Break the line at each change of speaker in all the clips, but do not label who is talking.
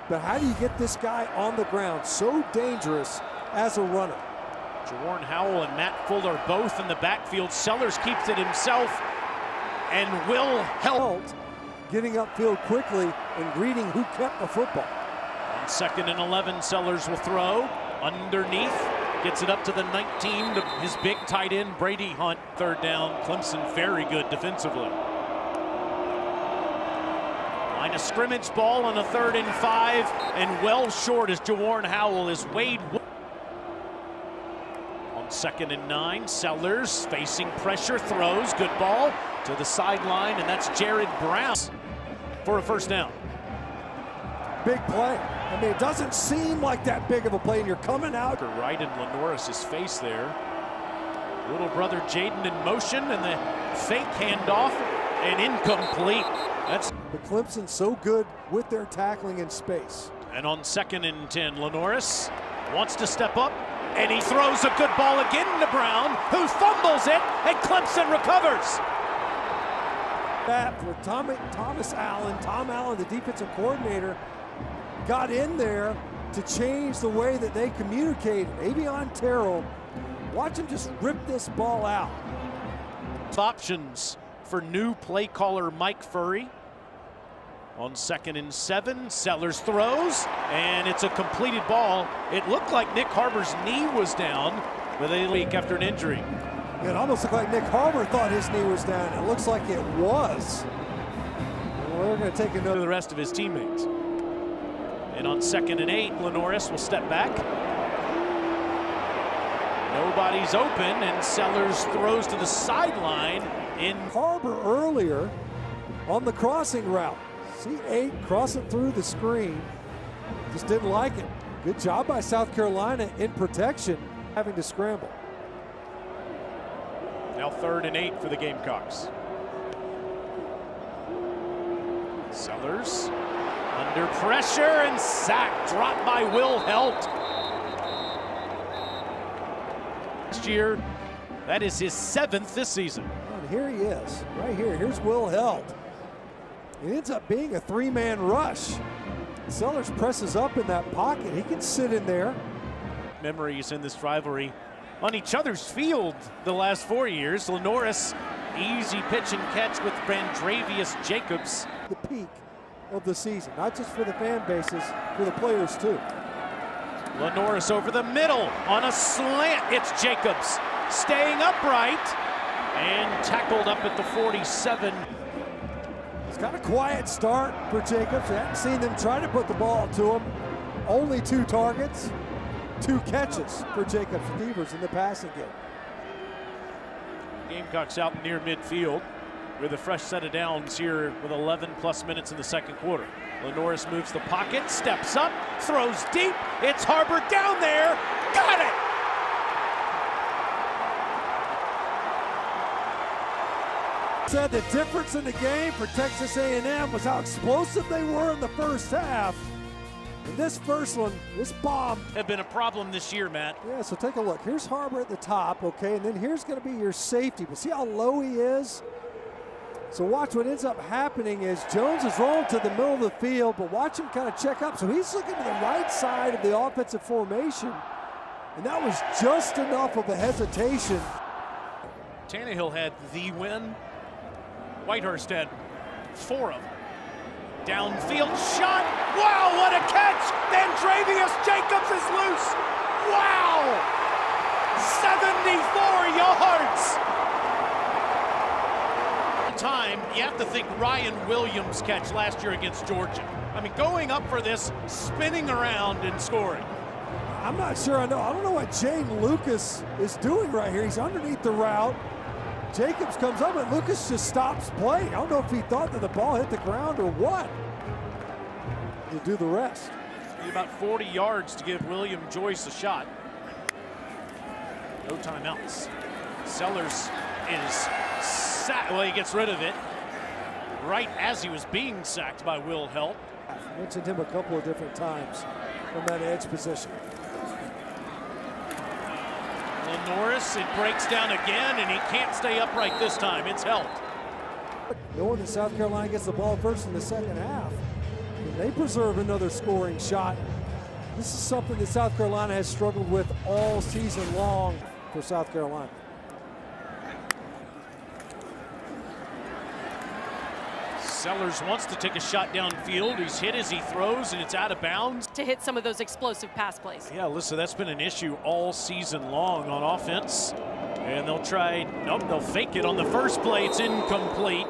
but how do you get this guy on the ground? So dangerous as a runner.
Jawaan Howell and Matt Fuller both in the backfield. Sellers keeps it himself, and Will Helt
getting upfield quickly and reading who kept the football.
On 2nd and 11, Sellers will throw underneath. Gets it up to the 19 to his big tight end, Brady Hunt. 3rd down, Clemson very good defensively. Line of scrimmage ball on a 3rd and 5, and well short as Jawaan Howell is Wade. On 2nd and 9, Sellers facing pressure, throws, good ball to the sideline, and that's Jared Brown for a 1st down.
Big play. I mean, it doesn't seem like that big of a play, and you're coming out.
Right in LaNorris' face there. Little brother Jaden in motion, and the fake handoff, and incomplete. That's
the Clemson's so good with their tackling in space.
And on 2nd and 10, LaNorris wants to step up, and he throws a good ball again to Brown, who fumbles it, and Clemson recovers.
That for Tom Allen, the defensive coordinator, got in there to change the way that they communicated. Avion Terrell, watch him just rip this ball out.
Options for new play caller Mike Furry. On 2nd and 7, Sellers throws, and it's a completed ball. It looked like Nick Harbor's knee was down with a week after an injury.
It almost looked like Nick Harbor thought his knee was down. It looks like it was. We're going to take another.
The rest of his teammates. And on 2nd and 8, LaNorris will step back. Nobody's open, and Sellers throws to the sideline. In
Harbor earlier on the crossing route. See 8 crossing through the screen. Just didn't like it. Good job by South Carolina in protection, having to scramble.
Now 3rd and 8 for the Gamecocks. Sellers under pressure and sacked, dropped by Will Helt. Last year, that is his 7th this season.
And here he is, right here. Here's Will Helt. It ends up being a 3-man rush. Sellers presses up in that pocket. He can sit in there.
Memories in this rivalry on each other's field the last 4 years. LaNorris, easy pitch and catch with Brandravius Jacobs.
The peak of the season, not just for the fan bases, for the players too.
LaNorris over the middle on a slant. It's Jacobs staying upright and tackled up at the 47.
It's got a quiet start for Jacobs. I haven't seen them try to put the ball to him. Only 2 targets, 2 catches for Jacobs Beavers in the passing game.
Gamecocks out near midfield with a fresh set of downs here with 11+ minutes in the 2nd quarter. LaNorris moves the pocket, steps up, throws deep. It's Harbor down there. Got it!
Said the difference in the game for Texas A&M was how explosive they were in the first half. And this first one, this bomb,
have been a problem this year, Matt.
Yeah, so take a look. Here's Harbor at the top, okay, and then here's going to be your safety. But see how low he is? So watch what ends up happening is Jones is rolling to the middle of the field, but watch him kind of check up. So he's looking to the right side of the offensive formation, and that was just enough of a hesitation.
Tannehill had the win. Whitehurst had 4 of them. Downfield shot. Wow, what a catch! Brandravius Jacobs is loose. Wow! 74 yards. Time, you have to think Ryan Williams' catch last year against Georgia. I mean, going up for this, spinning around and scoring.
I'm not sure I don't know what Jane Lucas is doing right here. He's underneath the route. Jacobs comes up and Lucas just stops playing. I don't know if he thought that the ball hit the ground or what. He'll do the rest.
About 40 yards to give William Joyce a shot. No timeouts. Sellers is sacked. Well, he gets rid of it right as he was being sacked by Will Helt.
I mentioned him a couple of different times from that edge position.
LaNorris, it breaks down again, and he can't stay upright this time. It's Helt.
Knowing that South Carolina gets the ball first in the second half, They preserve another scoring shot. This is something that South Carolina has struggled with all season long for South Carolina.
Sellers wants to take a shot downfield. He's hit as he throws, and it's out of bounds.
To hit some of those explosive pass plays.
Yeah, listen, that's been an issue all season long on offense. And they'll try, nope, they'll fake it on the first play. It's incomplete.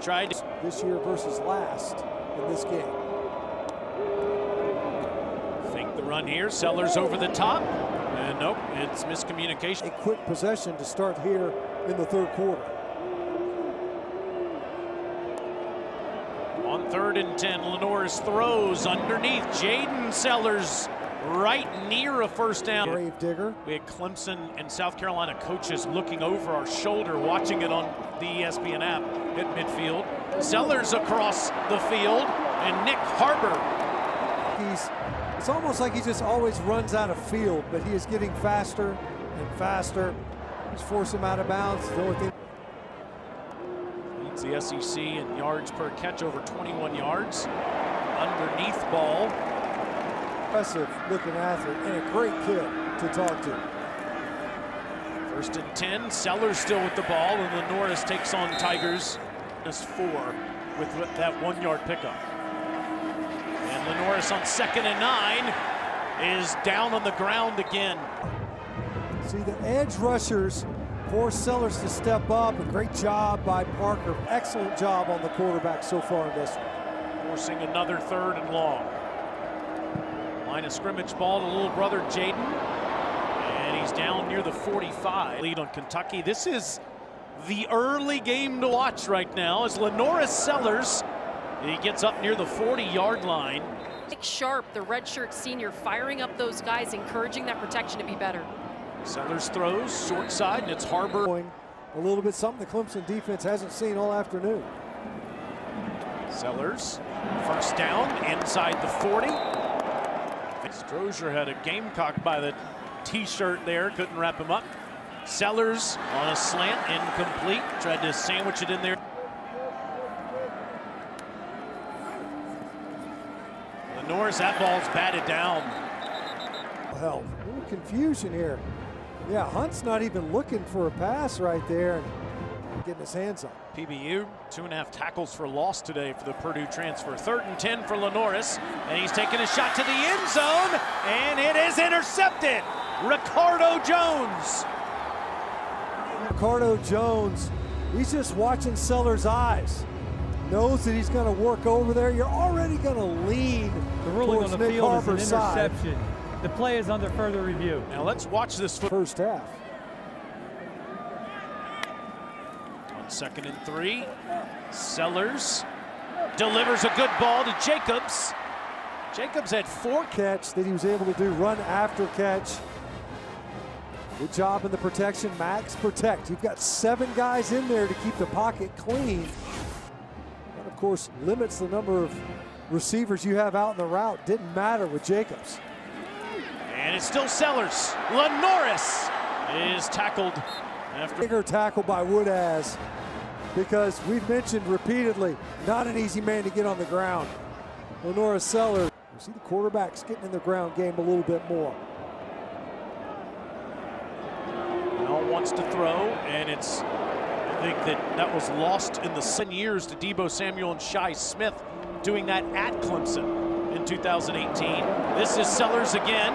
Tried to.
This year versus last in this game.
Fake the run here. Sellers over the top. And nope, it's miscommunication.
A quick possession to start here in the third quarter.
On 3rd and 10, LaNorris throws underneath. Jaden Sellers right near a first down.
Grave digger.
We had Clemson and South Carolina coaches looking over our shoulder, watching it on the ESPN app at midfield. Sellers across the field, and Nick Harbor.
It's almost like he just always runs out of field, but he is getting faster and faster. Just force him out of bounds. The only thing.
Leads the SEC in yards per catch, over 21 yards. Underneath ball.
Impressive looking athlete and a great kid to talk to.
1st and 10, Sellers still with the ball, and LaNorris takes on Tigers. That's 4 with that 1-yard pickup. And LaNorris on 2nd and 9 is down on the ground again.
See, the edge rushers force Sellers to step up. A great job by Parker. Excellent job on the quarterback so far in this one.
Forcing another 3rd and long. Line of scrimmage ball to little brother Jaden. And he's down near the 45. Lead on Kentucky. This is the early game to watch right now as LaNorris Sellers, he gets up near the 40-yard line.
Nick Sharp, the redshirt senior, firing up those guys, encouraging that protection to be better.
Sellers throws short side, and it's Harbor.
A little bit something the Clemson defense hasn't seen all afternoon.
Sellers, first down, inside the 40. Strozier had a Gamecock by the t-shirt there, couldn't wrap him up. Sellers on a slant, incomplete. Tried to sandwich it in there. LaNorris, that ball's batted down.
Hell, a little confusion here. Yeah, Hunt's not even looking for a pass right there and getting his hands on.
PBU, 2.5 tackles for loss today for the Purdue transfer. 3rd and 10 for LaNorris, and he's taking a shot to the end zone, and it is intercepted. Ricardo Jones.
Ricardo Jones, he's just watching Sellers' eyes. Knows that he's going to work over there. You're already going to lean
the ruling
towards
on the
Nick
field
Harbor's
is an interception.
side.
The play is under further review.
Now let's watch this
First half.
On 2nd and 3, Sellers delivers a good ball to Jacobs. Jacobs had 4
catch that he was able to do, run after catch. Good job in the protection. Max protect. You've got 7 guys in there to keep the pocket clean. That, of course, limits the number of receivers you have out in the route. Didn't matter with Jacobs.
And it's still Sellers. LaNorris is tackled after.
Bigger tackle by Woodaz, because we've mentioned repeatedly, not an easy man to get on the ground. LaNorris Sellers. You see the quarterbacks getting in the ground game a little bit more.
Now wants to throw, and it's, I think that was lost in the 7 years to Debo Samuel and Shi Smith doing that at Clemson in 2018. This is Sellers again,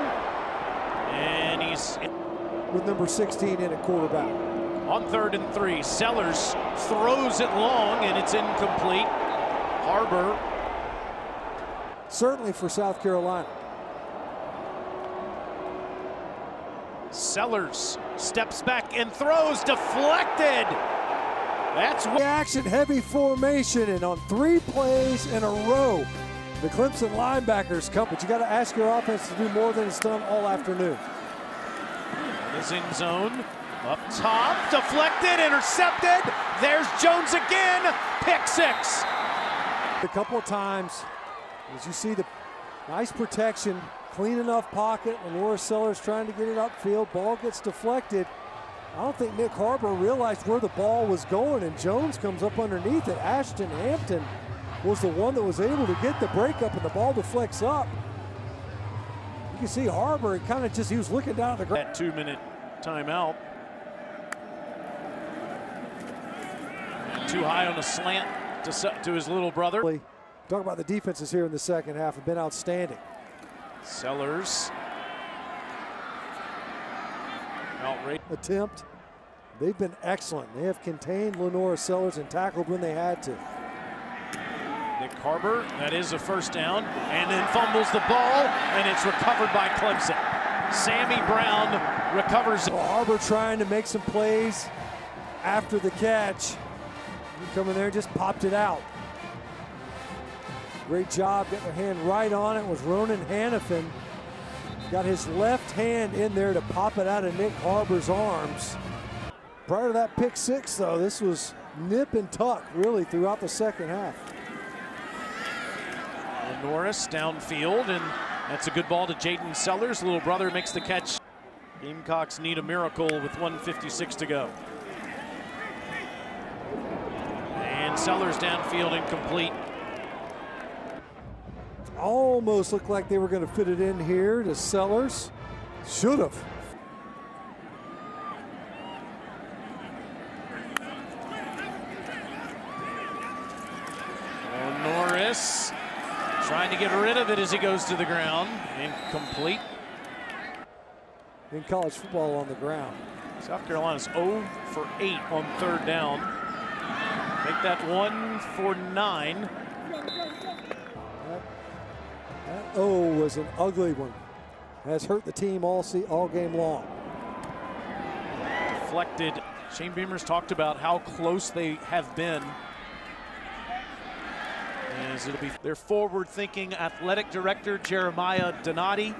and he's
with number 16 in at quarterback.
On 3rd and 3, Sellers throws it long, and it's incomplete. Harbor.
Certainly for South Carolina.
Sellers steps back and throws, deflected. That's
action, heavy formation, and on 3 plays in a row, the Clemson linebackers come. But you got to ask your offense to do more than it's done all afternoon.
His end zone, up top, deflected, intercepted. There's Jones again, pick 6.
A couple of times, as you see the nice protection, clean enough pocket. LaNorris Sellers trying to get it upfield. Ball gets deflected. I don't think Nick Harbor realized where the ball was going, and Jones comes up underneath it. Ashton Hampton was the one that was able to get the breakup and the ball deflects up. You can see Harbor, he was looking down at the ground.
That 2-minute timeout. Too high on a slant to his little brother.
Talk about the defenses here in the second half have been outstanding.
Sellers. Outright
attempt. They've been excellent. They have contained LaNorris, Sellers, and tackled when they had to.
Nick Harbor, that is a first down, and then fumbles the ball, and it's recovered by Clemson. Sammy Brown recovers.
Well, Harbor trying to make some plays after the catch. He come in there and just popped it out. Great job getting their hand right on it was Ronan Hannafin. Got his left hand in there to pop it out of Nick Harbor's arms. Prior to that pick six, though, this was nip and tuck really throughout the second half.
LaNorris downfield, and that's a good ball to Jaden Sellers. Little brother makes the catch. Gamecocks need a miracle with 1:56 to go. And Sellers downfield incomplete.
Almost looked like they were going to fit it in here to Sellers. Should have.
LaNorris trying to get rid of it as he goes to the ground. Incomplete.
In college football on the ground.
South Carolina's 0 for 8 on third down. Make that 1 for 9.
That was an ugly one. Has hurt the team all game long.
Deflected. Shane Beamer's talked about how close they have been. As it'll be their forward-thinking athletic director, Jeremiah Donati.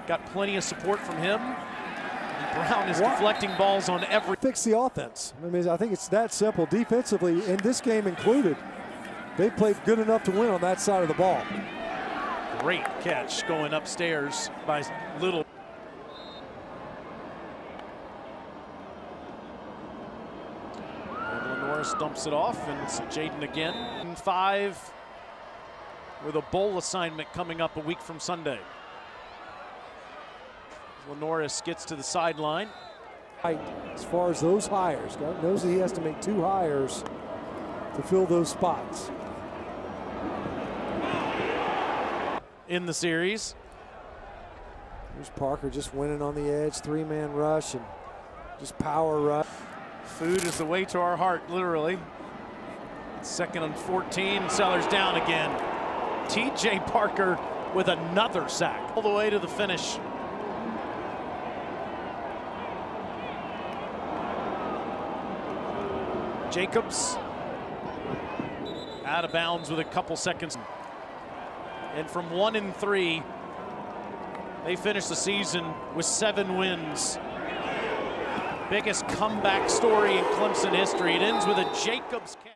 Got plenty of support from him. And Brown is deflecting balls on every.
Fix the offense. I mean, I think it's that simple. Defensively, in this game included, they played good enough to win on that side of the ball.
Great catch going upstairs by Little. And LaNorris dumps it off, and it's Jaden again. 5 with a bowl assignment coming up a week from Sunday. LaNorris gets to the sideline.
As far as those hires, God knows that he has to make 2 hires to fill those spots.
In the series.
Here's Parker just winning on the edge, 3-man rush and just power rush.
Food is the way to our heart, literally. 2nd and 14, Sellers down again. TJ Parker with another sack. All the way to the finish. Jacobs out of bounds with a couple seconds. And from 1 and 3, they finished the season with 7 wins. Biggest comeback story in Clemson history. It ends with a Jacobs catch.